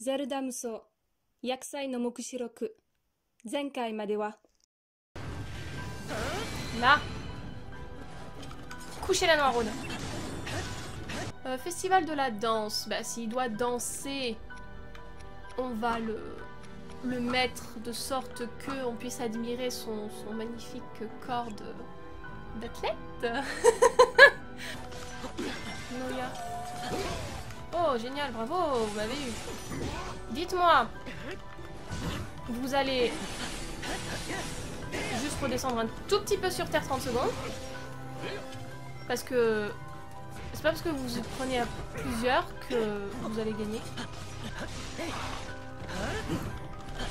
ゼルダ無双薬剤の目視録前回までは Là. Coucher la noiraude. Festival de la danse. Bah s'il doit danser, on va le mettre de sorte que on puisse admirer son magnifique corps d'athlète. Noya. Oh génial, bravo, vous m'avez eu. Dites-moi, vous allez juste redescendre un tout petit peu sur Terre 30 secondes. Parce que c'est pas parce que vous prenez à plusieurs que vous allez gagner.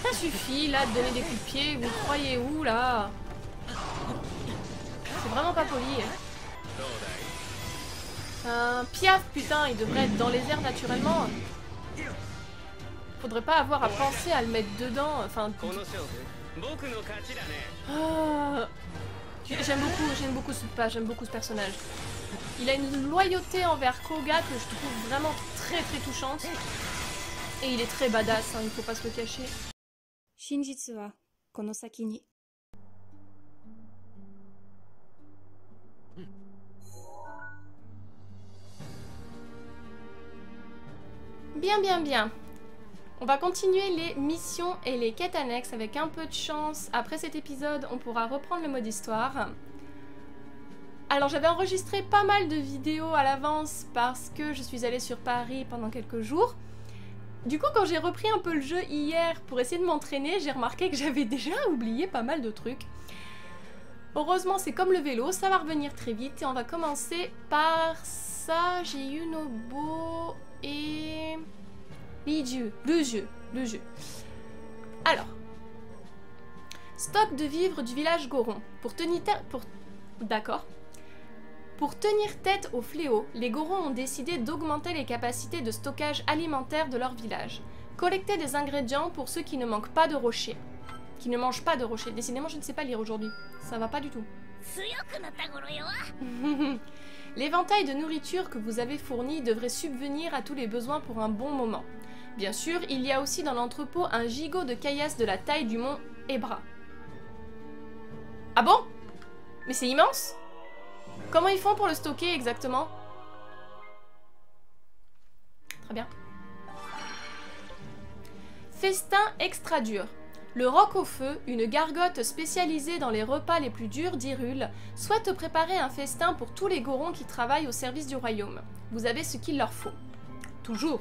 Ça suffit là de donner des coups de pied, vous croyez où là? C'est vraiment pas poli. Piaf, putain, il devrait être dans les airs naturellement. Faudrait pas avoir à penser à le mettre dedans, enfin... J'aime beaucoup ce pas, j'aime beaucoup ce personnage. Il a une loyauté envers Koga que je trouve vraiment très touchante. Et il est très badass, hein, il faut pas se le cacher. Shinjitsu wa kono saki ni. Bien. On va continuer les missions et les quêtes annexes avec un peu de chance. Après cet épisode, on pourra reprendre le mode histoire. Alors j'avais enregistré pas mal de vidéos à l'avance parce que je suis allée sur Paris pendant quelques jours. Du coup, quand j'ai repris un peu le jeu hier pour essayer de m'entraîner, j'ai remarqué que j'avais déjà oublié pas mal de trucs. Heureusement, c'est comme le vélo, ça va revenir très vite et on va commencer par ça. J'ai eu Nobo et... Le jeu. Alors, stock de vivres du village Goron. Pour tenir tête au fléau, les Gorons ont décidé d'augmenter les capacités de stockage alimentaire de leur village. Collecter des ingrédients pour ceux qui ne mangent pas de rochers. Décidément, je ne sais pas lire aujourd'hui. Ça va pas du tout. L'éventail de nourriture que vous avez fourni devrait subvenir à tous les besoins pour un bon moment. Bien sûr, il y a aussi dans l'entrepôt un gigot de caillasse de la taille du mont Ebra. Ah bon? Mais c'est immense! Comment ils font pour le stocker exactement? Très bien. Festin extra dur. Le roc au feu, une gargote spécialisée dans les repas les plus durs d'Hyrule, souhaite préparer un festin pour tous les Gorons qui travaillent au service du royaume. Vous avez ce qu'il leur faut. Toujours.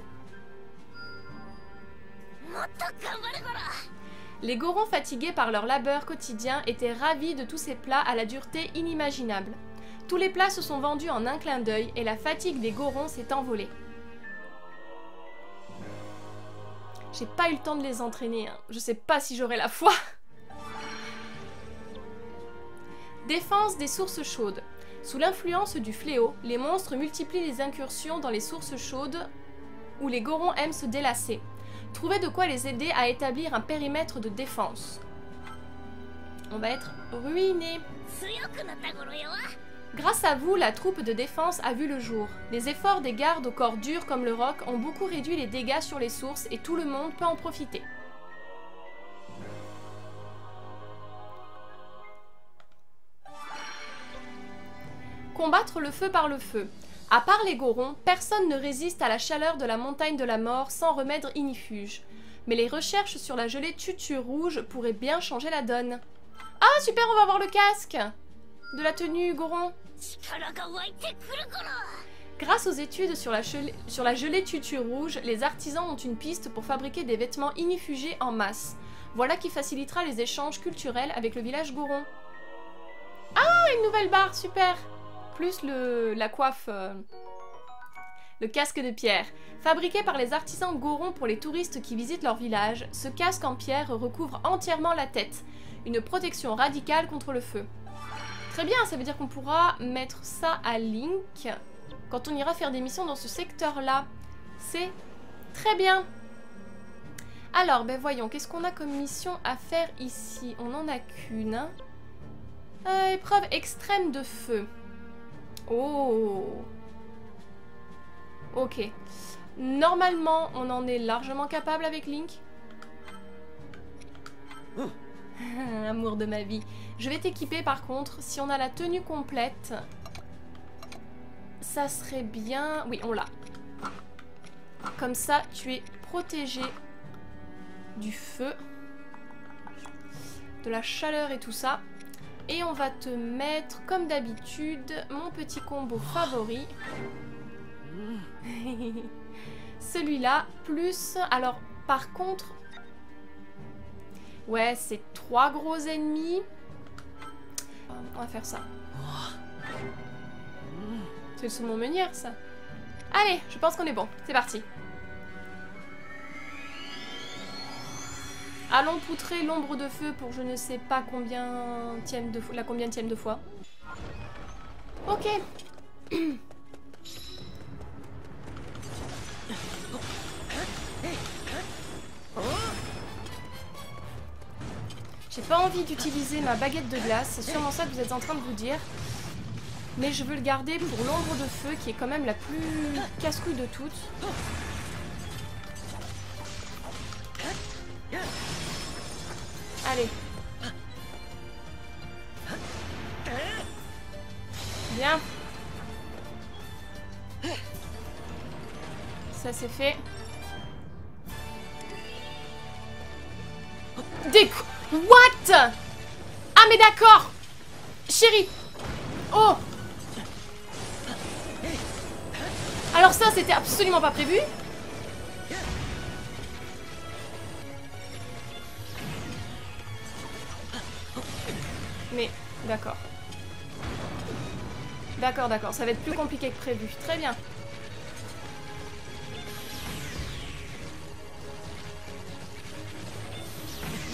Les Gorons fatigués par leur labeur quotidien étaient ravis de tous ces plats à la dureté inimaginable. Tous les plats se sont vendus en un clin d'œil et la fatigue des Gorons s'est envolée. J'ai pas eu le temps de les entraîner, hein. Je sais pas si j'aurai la foi. Défense des sources chaudes. Sous l'influence du fléau, les monstres multiplient les incursions dans les sources chaudes où les Gorons aiment se délasser. Trouvez de quoi les aider à établir un périmètre de défense. On va être ruinés. Grâce à vous, la troupe de défense a vu le jour. Les efforts des gardes au corps dur comme le roc ont beaucoup réduit les dégâts sur les sources et tout le monde peut en profiter. Combattre le feu par le feu. À part les Gorons, personne ne résiste à la chaleur de la montagne de la mort sans remède inifuge. Mais les recherches sur la gelée tutu rouge pourraient bien changer la donne. Ah super, on va avoir le casque de la tenue Goron. Grâce aux études sur la gelée tutu rouge, les artisans ont une piste pour fabriquer des vêtements inifugés en masse. Voilà qui facilitera les échanges culturels avec le village Goron. Ah, une nouvelle barre, super! Plus la coiffe, le casque de pierre. Fabriqué par les artisans Gorons pour les touristes qui visitent leur village, ce casque en pierre recouvre entièrement la tête. Une protection radicale contre le feu. Très bien, ça veut dire qu'on pourra mettre ça à Link quand on ira faire des missions dans ce secteur-là. C'est très bien. Alors, ben voyons, qu'est-ce qu'on a comme mission à faire ici? On n'en a qu'une. Épreuve extrême de feu. Oh. Ok. Normalement, on en est largement capable avec Link. Amour de ma vie. Je vais t'équiper par contre. Si on a la tenue complète, ça serait bien... Oui, on l'a. Comme ça, tu es protégé du feu, de la chaleur et tout ça. Et on va te mettre, comme d'habitude, mon petit combo favori. Celui-là, plus... Alors, par contre... Ouais, c'est 3 gros ennemis. On va faire ça. C'est le saumon meunière, ça. Allez, je pense qu'on est bon. C'est parti. Allons poutrer l'ombre de feu pour je ne sais pas combienième de fois, la combienième de fois. Ok. J'ai pas envie d'utiliser ma baguette de glace, c'est sûrement ça que vous êtes en train de vous dire. Mais je veux le garder pour l'ombre de feu qui est quand même la plus casse-couille de toutes. Allez. Bien. Ça c'est fait. What? Ah mais d'accord. Chérie. Oh. Alors ça c'était absolument pas prévu. Mais d'accord. D'accord, ça va être plus compliqué que prévu. Très bien.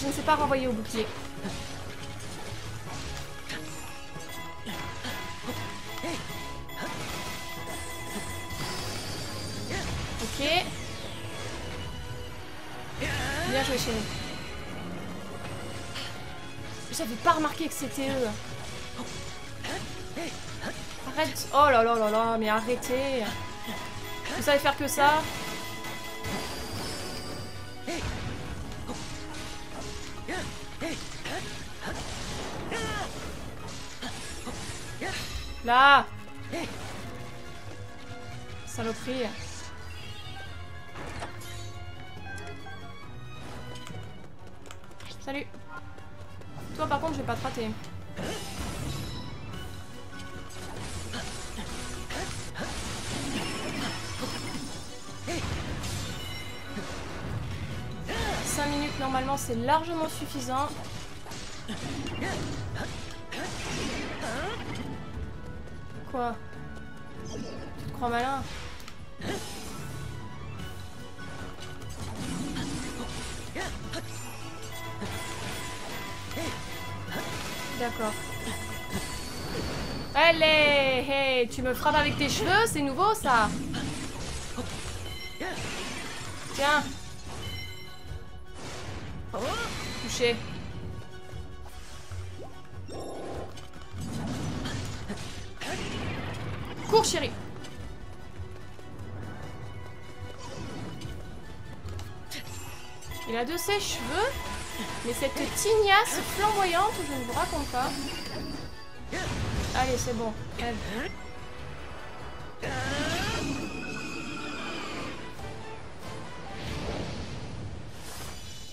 Je ne sais pas renvoyer au bouclier. Ok. Bien joué, chérie. J'avais pas remarqué que c'était eux. Arrête. Oh là là là là, mais arrêtez. Vous savez faire que ça. Là. Saloperie. Salut. Toi par contre je vais pas te rater. Normalement c'est largement suffisant. Quoi? Tu te crois malin? D'accord. Allez, hey, tu me frappes avec tes cheveux, c'est nouveau ça. Tiens. Touché. Cours, chérie. Il a de ses cheveux, mais cette tignasse flamboyante, je ne vous raconte pas. Allez, c'est bon. Crève.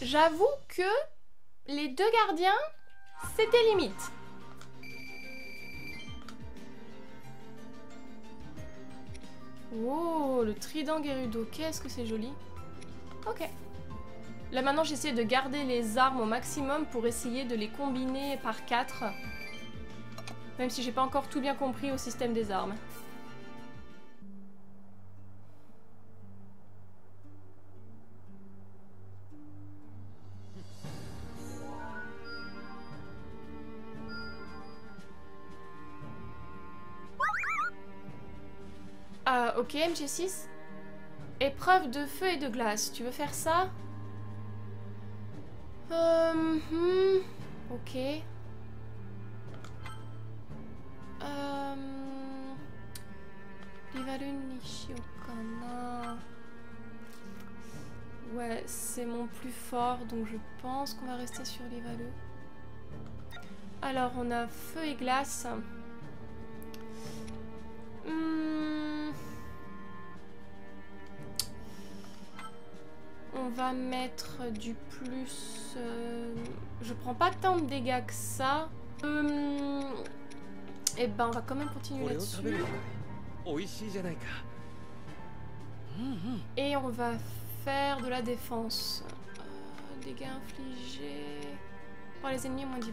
J'avoue que les deux gardiens, c'était limite. Oh, le trident Gerudo, qu'est-ce que c'est joli. Ok. Là maintenant j'essaie de garder les armes au maximum pour essayer de les combiner par 4. Même si j'ai pas encore tout bien compris au système des armes. Ok, MG6. Épreuve de feu et de glace. Tu veux faire ça? Ok. Rivaru Nishiokana. Ouais, c'est mon plus fort, donc je pense qu'on va rester sur les valeux. Alors, on a feu et glace. On va mettre du plus... je prends pas tant de dégâts que ça. Et ben, on va quand même continuer là-dessus. Et on va faire de la défense. Dégâts infligés par les ennemis, moins 10%.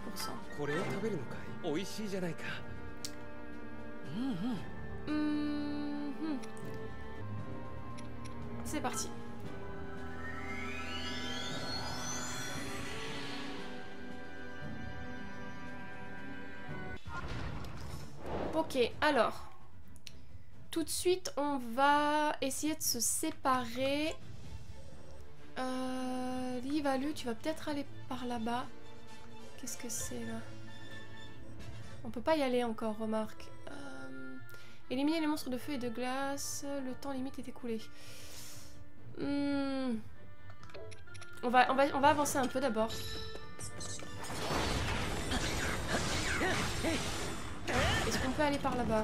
C'est parti. Ok, alors. Tout de suite, on va essayer de se séparer. Livalu, tu vas peut-être aller par là-bas. Qu'est-ce que c'est là? On peut pas y aller encore, remarque. Éliminer les monstres de feu et de glace. Le temps limite est écoulé. On va avancer un peu d'abord. Est-ce qu'on peut aller par là-bas?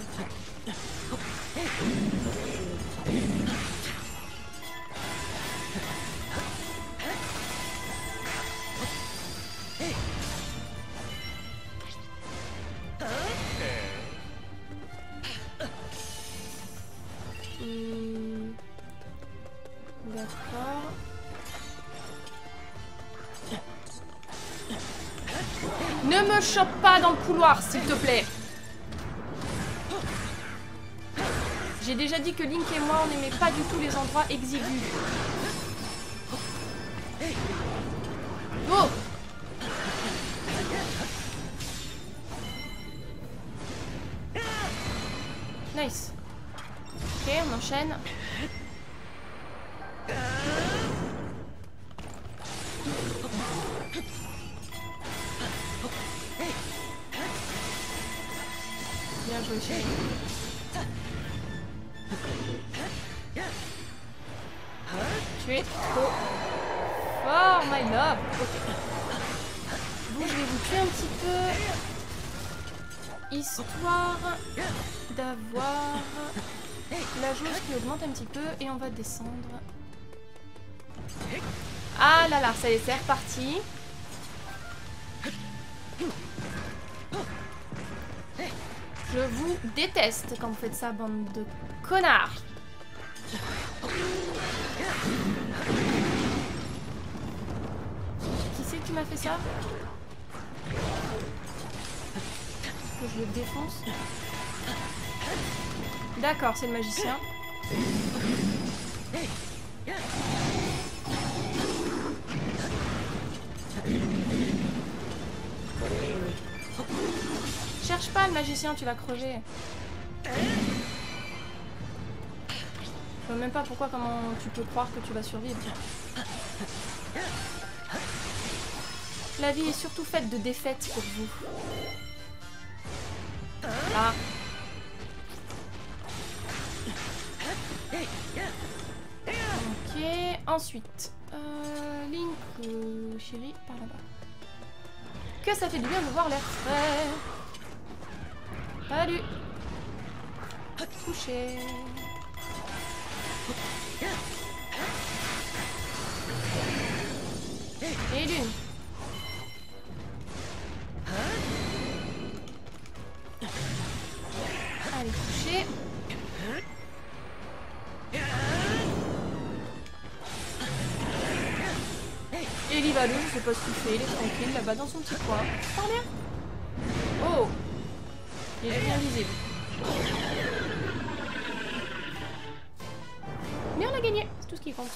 D'accord. Ne me chope pas dans le couloir, s'il te plaît. J'ai déjà dit que Link et moi, on n'aimait pas du tout les endroits exigus. Oh! Nice. Ok, on enchaîne. Bien joué, chérie. Tu es trop fort, my love. Ok. Bon, je vais vous tuer un petit peu. Histoire d'avoir la jauge qui augmente un petit peu. Et on va descendre. Ah là là, ça y est, c'est reparti. Je vous déteste quand vous faites ça, bande de connards. Qui c'est qui m'a fait ça? Que je le défonce. D'accord, c'est le magicien. Cherche pas le magicien, tu vas crever. Je vois même pas comment tu peux croire que tu vas survivre. La vie est surtout faite de défaites pour vous. Ah. Ok, ensuite. Link, chérie, par là-bas. Que ça fait du bien de voir l'air frais. Salut. Coucher. Et l'une. Allez, coucher. Et Livalu, je sais pas ce qu'il fait, il est tranquille là-bas dans son petit coin. Par bien. Oh. Il est bien visible. Mais on a gagné, c'est tout ce qui compte.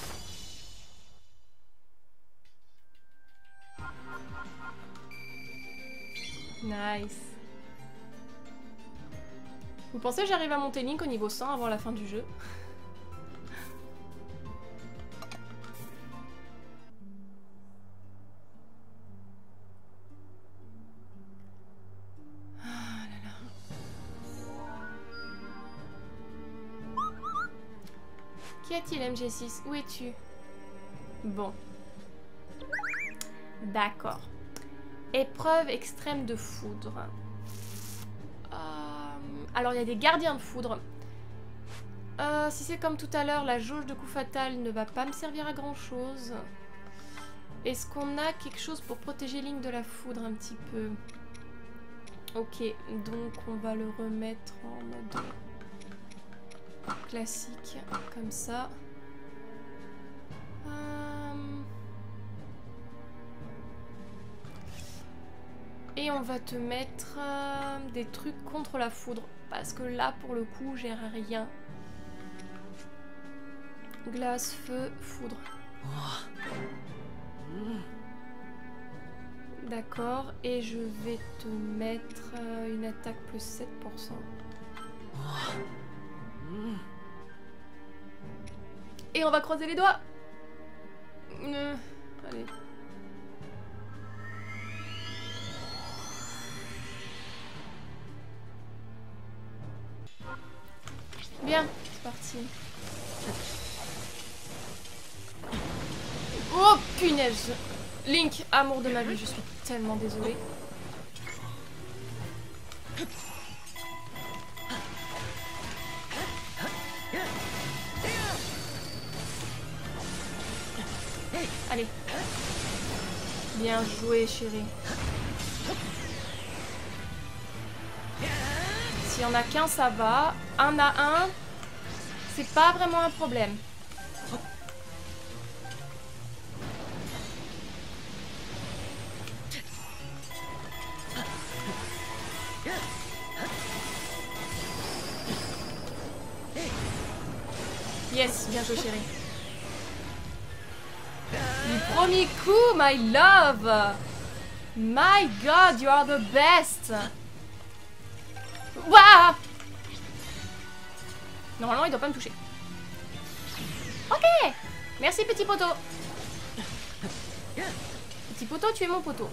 Nice. Vous pensez que j'arrive à monter Link au niveau 100 avant la fin du jeu? Qu'y a-t-il, MG6? Où es-tu? Bon. D'accord. Épreuve extrême de foudre. Alors, il y a des gardiens de foudre. Si c'est comme tout à l'heure, la jauge de coup fatal ne va pas me servir à grand chose. Est-ce qu'on a quelque chose pour protéger Link de la foudre un petit peu? Ok, donc on va le remettre en mode classique, comme ça. Et on va te mettre des trucs contre la foudre. Parce que là, pour le coup, j'ai rien. Glace, feu, foudre. D'accord, et je vais te mettre une attaque plus 7%. Et on va croiser les doigts. Allez. Bien, c'est parti. Oh punaise! Link, amour de ma vie, je suis tellement désolée. Allez. Bien joué, chérie. S'il y en a qu'un, ça va. Un à un, c'est pas vraiment un problème. Yes, bien joué, chérie. Du premier coup, my love. My God, you are the best. Waouh. Normalement, il doit pas me toucher. Ok. Merci, petit poteau. Petit poteau, tu es mon poteau.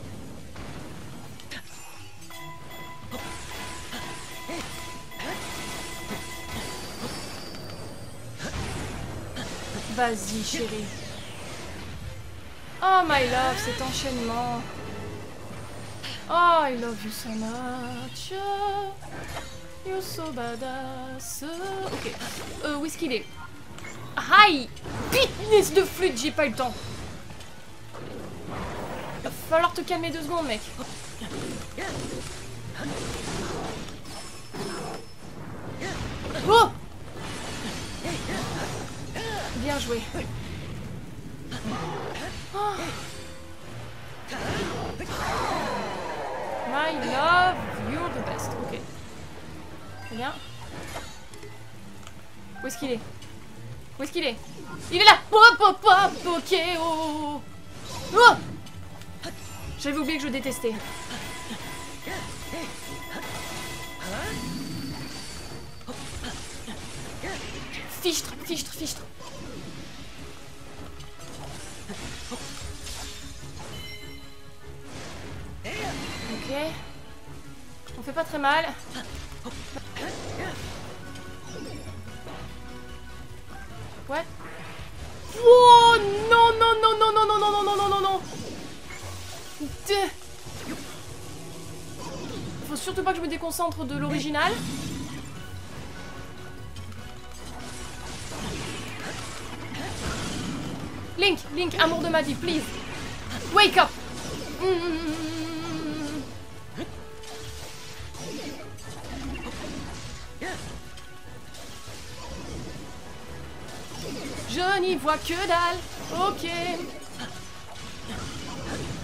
Vas-y, chérie. Oh, my love, cet enchaînement. Oh, I love you so much. You're so badass. Ok. Où est-ce qu'il est? Aïe! Business de flûte, j'ai pas eu le temps. Va falloir te calmer 2 secondes, mec. Oh! Bien joué. Oh. My love, you're the best. Ok. Très bien. Où est-ce qu'il est? Où est-ce qu'il est? Il est là! Hop, hop, hop, ok, oh. Oh. J'avais oublié que je détestais. Fichtre, fichtre, fichtre. Ok. On fait pas très mal. What? Oh non, non, non, non, non, non, non, non, non, non, non, non. Faut surtout pas que je me déconcentre de l'original. Link, Link, amour de ma vie, please. Wake up. Je n'y vois que dalle. Ok.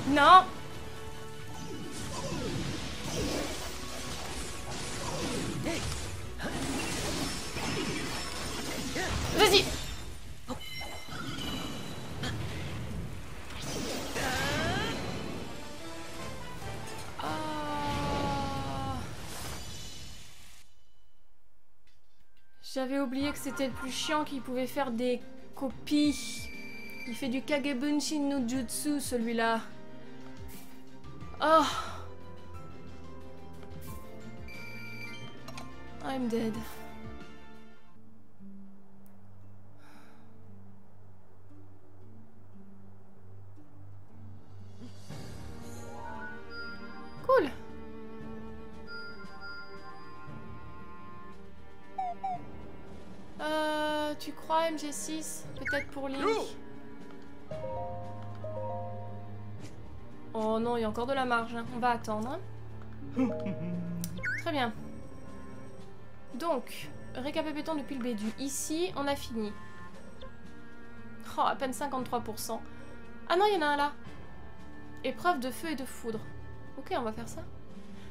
Non. Vas-y. J'avais oublié que c'était le plus chiant, qu'il pouvait faire des copies. Il fait du Kagebunshin no Jutsu, celui-là. Oh. I'm dead. MG6, peut-être pour Link. Oh non, il y a encore de la marge, hein. On va attendre. Très bien. Donc, récapitulons depuis le début. Ici, on a fini. Oh, à peine 53%. Ah non, il y en a un là. Épreuve de feu et de foudre. Ok, on va faire ça.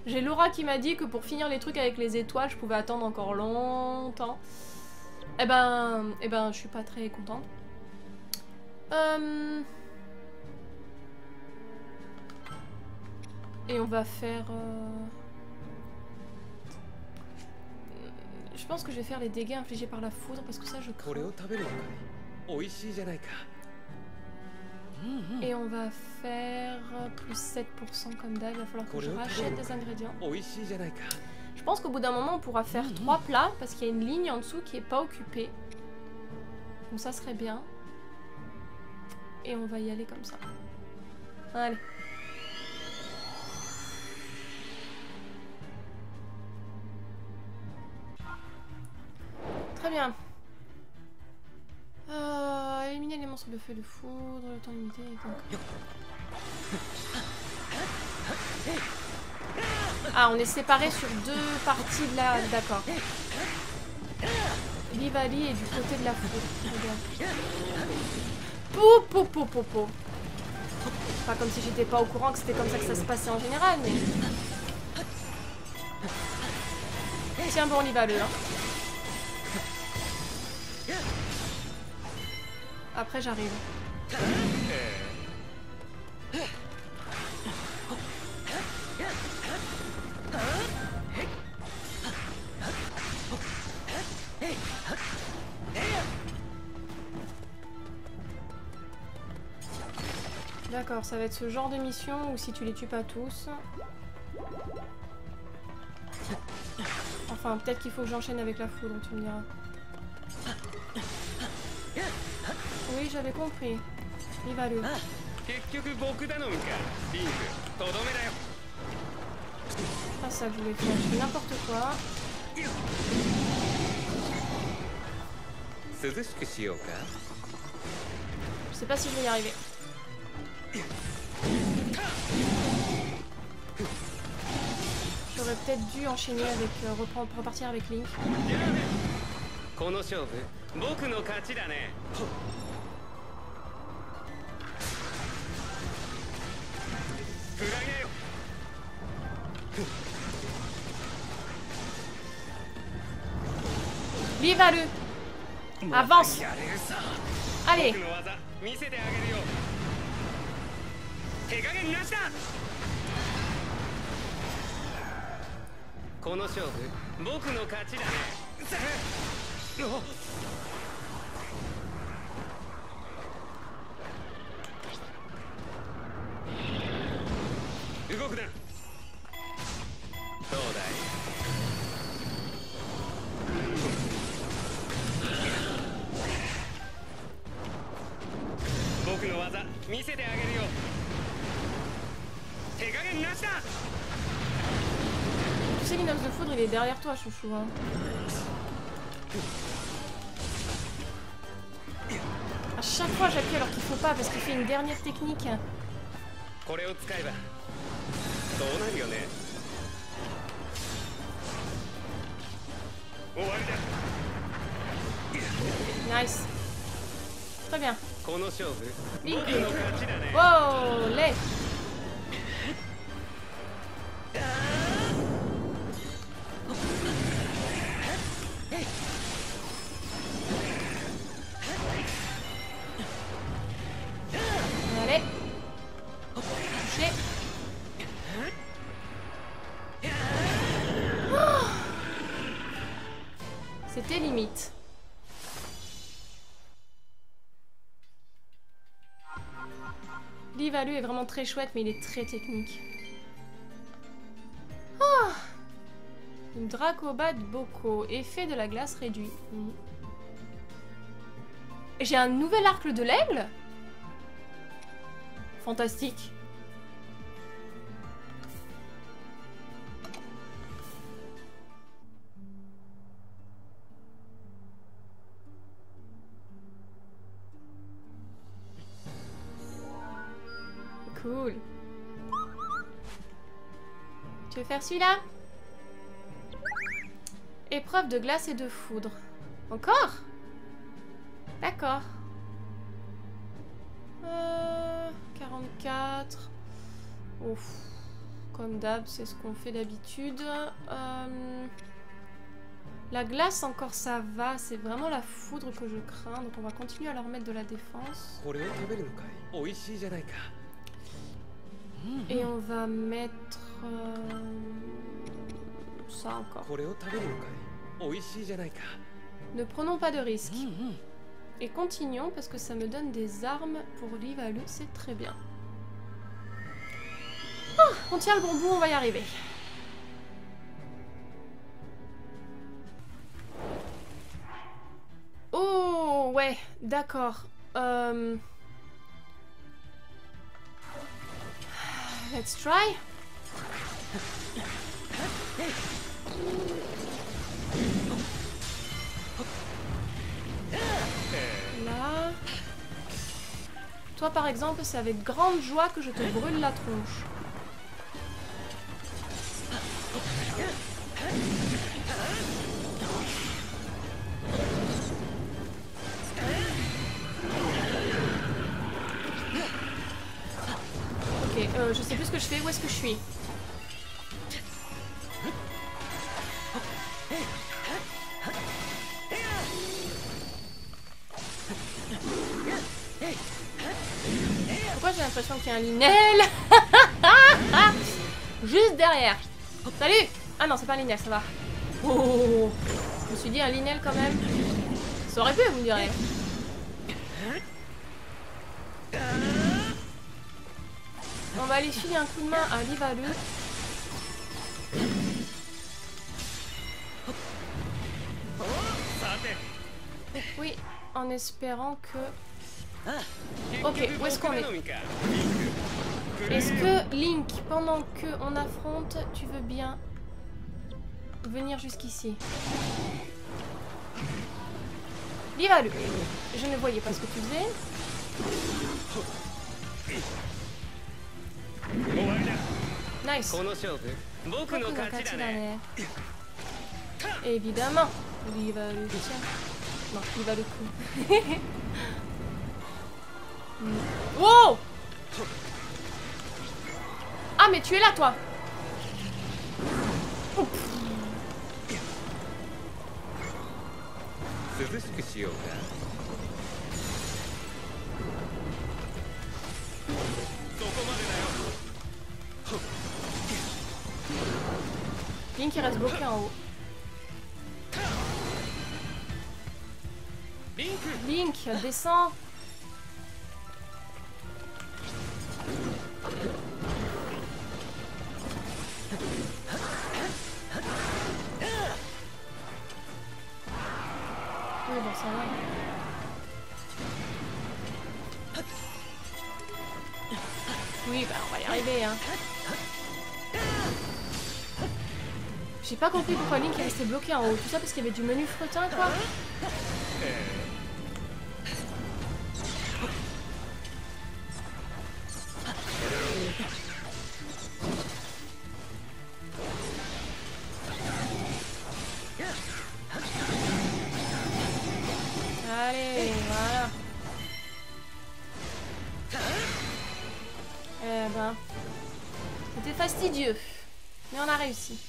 J'ai Laura qui m'a dit que pour finir les trucs avec les étoiles, je pouvais attendre encore longtemps. Eh ben, je suis pas très contente. Et on va faire... Je pense que je vais faire les dégâts infligés par la foudre parce que ça je crains. Et on va faire plus 7% comme d'hab. Il va falloir que je rachète des ingrédients. Je pense qu'au bout d'un moment on pourra faire 3 plats parce qu'il y a une ligne en dessous qui est pas occupée. Donc ça serait bien. Et on va y aller comme ça. Allez. Très bien. Éliminer les monstres de feu et de foudre, le temps limité. Donc... Ah, on est séparés sur 2 parties de la... D'accord. Livali est du côté de la foudre. Regarde. Pou, pou, pou, pou, pou. Pas comme si j'étais pas au courant que c'était comme ça que ça se passait en général, mais... Tiens bon, Livali, hein. Après j'arrive. D'accord, ça va être ce genre de mission où si tu les tues pas tous... Enfin, peut-être qu'il faut que j'enchaîne avec la foudre, tu me diras. Oui, j'avais compris. Il va le. Ah, ça que je voulais faire. Je fais n'importe quoi. Je sais pas si je vais y arriver. J'aurais peut-être dû enchaîner avec repartir avec Link. Viva-le! Avance! Allez! Tu sais l'inox de foudre il est derrière toi chouchou hein. À chaque fois j'appuie alors qu'il faut pas parce qu'il fait une dernière technique. Nice. Très bien. Link. Wow, lait. Allez. Touché. Oh. C'était limite. L'Ivalu est vraiment très chouette, mais il est très technique. Oh. Une Dracobat Boko. Effet de la glace réduit. J'ai un nouvel arc de l'aigle? Fantastique. Cool. Tu veux faire celui-là? Épreuve de glace et de foudre. Encore? D'accord. 44. Ouf. Comme d'hab, c'est ce qu'on fait d'habitude. La glace, encore ça va. C'est vraiment la foudre que je crains. Donc on va continuer à leur mettre de la défense. Et on va mettre... ça encore. Ne prenons pas de risques. Et continuons parce que ça me donne des armes pour Livalu, c'est très bien. Oh, on tient le bon bout, on va y arriver. Oh, ouais, d'accord. Let's try. Là. Toi, par exemple, c'est avec grande joie que je te brûle la tronche. Ok, je sais plus ce que je fais. Où est-ce que je suis? Pourquoi j'ai l'impression qu'il y a un Linel? Juste derrière. Salut! Ah non, c'est pas un Linel, ça va. Oh, je me suis dit un Linel quand même. Ça aurait pu, vous me direz. On va aller filer un coup de main à Livalu. Oui, en espérant que... Ok, où est-ce qu'on est? Est-ce que Link, pendant qu'on affronte, tu veux bien venir jusqu'ici? Livalu, je ne voyais pas ce que tu faisais. Nice. Évidemment. Livalu, tiens. Non, Livalu coup. Wow! Ah, mais tu es là, toi! Oh. Link il reste bloqué en haut. Link, descends! Oui, bon, ça va. Oui, bah on va y arriver, hein. J'ai pas compris pourquoi Link est resté bloqué en haut. Tout ça parce qu'il y avait du menu fretin, quoi. Allez, voilà. Eh ben, c'était fastidieux, mais on a réussi.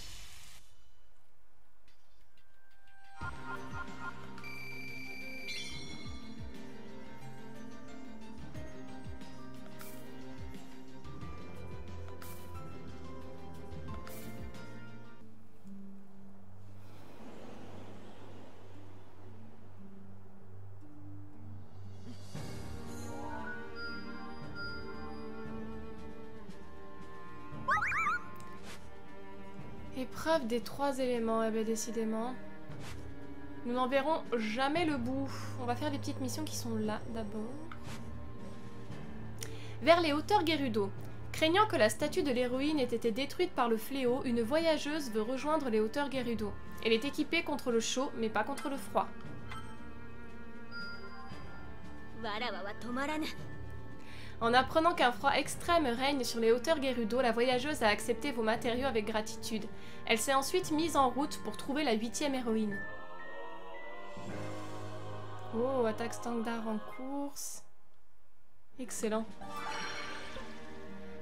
Épreuve des 3 éléments, eh bien décidément. Nous n'en verrons jamais le bout. On va faire les petites missions qui sont là d'abord. Vers les hauteurs Gerudo. Craignant que la statue de l'héroïne ait été détruite par le fléau, une voyageuse veut rejoindre les hauteurs Gerudo. Elle est équipée contre le chaud, mais pas contre le froid. En apprenant qu'un froid extrême règne sur les hauteurs Gerudo, la voyageuse a accepté vos matériaux avec gratitude. Elle s'est ensuite mise en route pour trouver la 8e héroïne. Oh, attaque standard en course. Excellent.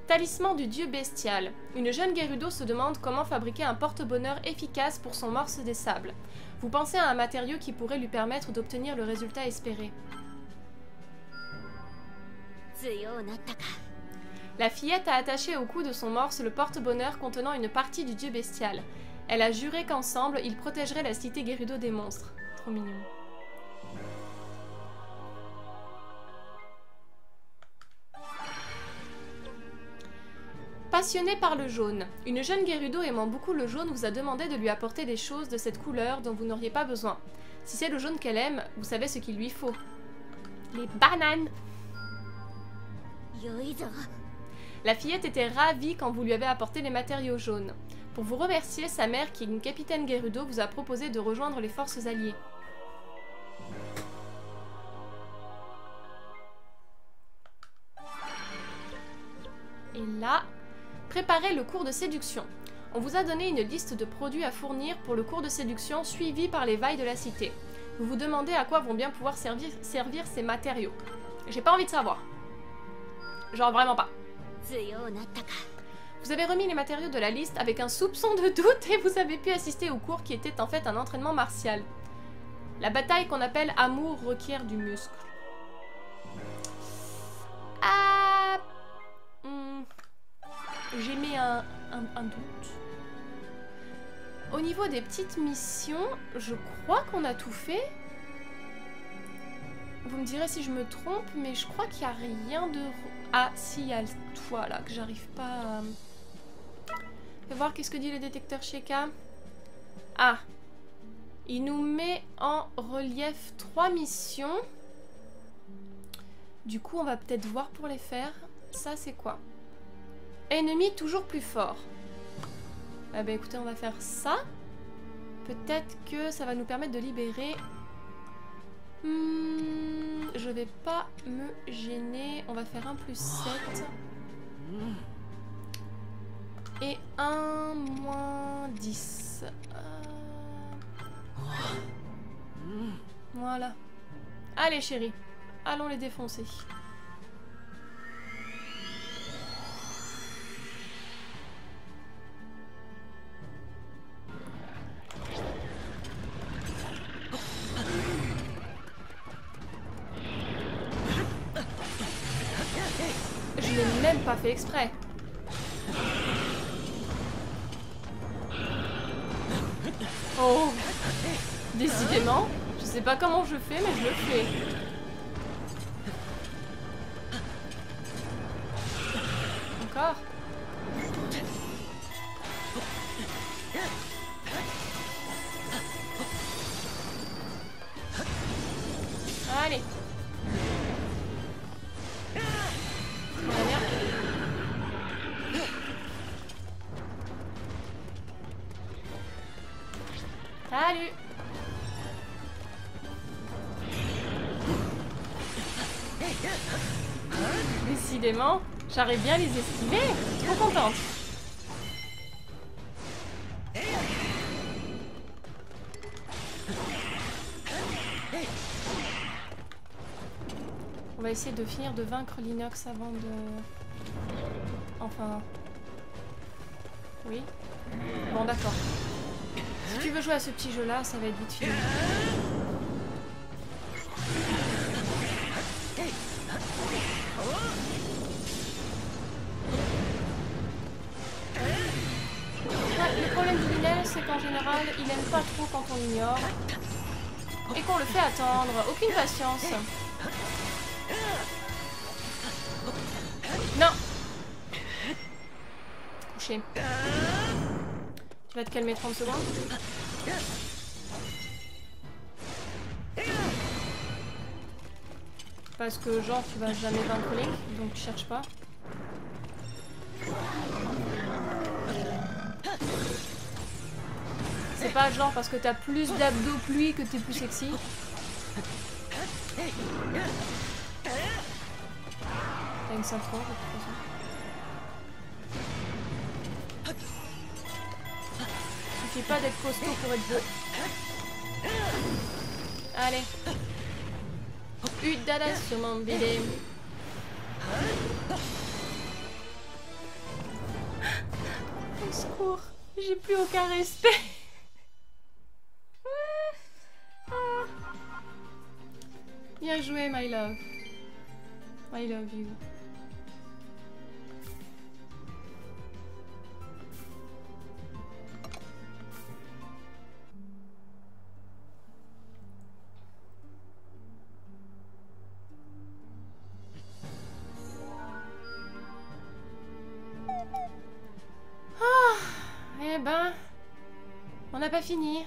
Talisman du dieu bestial. Une jeune Gerudo se demande comment fabriquer un porte-bonheur efficace pour son morse des sables. Vous pensez à un matériau qui pourrait lui permettre d'obtenir le résultat espéré. La fillette a attaché au cou de son morse le porte-bonheur contenant une partie du dieu bestial. Elle a juré qu'ensemble, ils protégeraient la cité Gerudo des monstres. Trop mignon. Passionnée par le jaune. Une jeune Gerudo aimant beaucoup le jaune vous a demandé de lui apporter des choses de cette couleur dont vous n'auriez pas besoin. Si c'est le jaune qu'elle aime, vous savez ce qu'il lui faut. Les bananes! La fillette était ravie quand vous lui avez apporté les matériaux jaunes. Pour vous remercier, sa mère, qui est une capitaine Gerudo, vous a proposé de rejoindre les forces alliées. Et là, préparez le cours de séduction. On vous a donné une liste de produits à fournir pour le cours de séduction suivi par les vailles de la cité. Vous vous demandez à quoi vont bien pouvoir servir ces matériaux. J'ai pas envie de savoir. Genre vraiment pas. Vous avez remis les matériaux de la liste avec un soupçon de doute et vous avez pu assister au cours qui était en fait un entraînement martial. La bataille qu'on appelle amour requiert du muscle. Ah... J'ai mis un doute. Au niveau des petites missions, je crois qu'on a tout fait. Vous me direz si je me trompe, mais je crois qu'il n'y a rien de... Ah, si, il y a le toit là, que j'arrive pas à... Je vais voir qu'est-ce que dit le détecteur Sheka. Ah, il nous met en relief 3 missions. Du coup, on va peut-être voir pour les faire. Ça, c'est quoi? Ennemi toujours plus fort. Ah bah écoutez, on va faire ça. Peut-être que ça va nous permettre de libérer... je vais pas me gêner. On va faire un plus 7. Et un moins 10. Voilà. Allez chérie, allons les défoncer. Je l'ai même pas fait exprès. Oh, décidément, je sais pas comment je fais, mais je le fais. Encore. Allez. Salut. Décidément, j'arrive bien à les esquiver. Trop contente. On va essayer de finir de vaincre l'inox avant de... Enfin... Oui. Bon, d'accord. Si tu veux jouer à ce petit jeu-là, ça va être vite fini. Le problème du Linel, c'est qu'en général, il aime pas trop quand on l'ignore. Et qu'on le fait attendre. Aucune patience. Non. Couché. Tu vas te calmer 30 secondes. Parce que genre tu vas jamais vaincre Link, donc tu cherches pas. C'est pas genre parce que t'as plus d'abdos que lui que t'es plus sexy. une synchro de toute façon. Suffit pas d'être costaud pour être beau. Allez. Udada sur mon bidé. Au secours, j'ai plus aucun respect. Bien joué, my love. I love you. Eh ben, on n'a pas fini.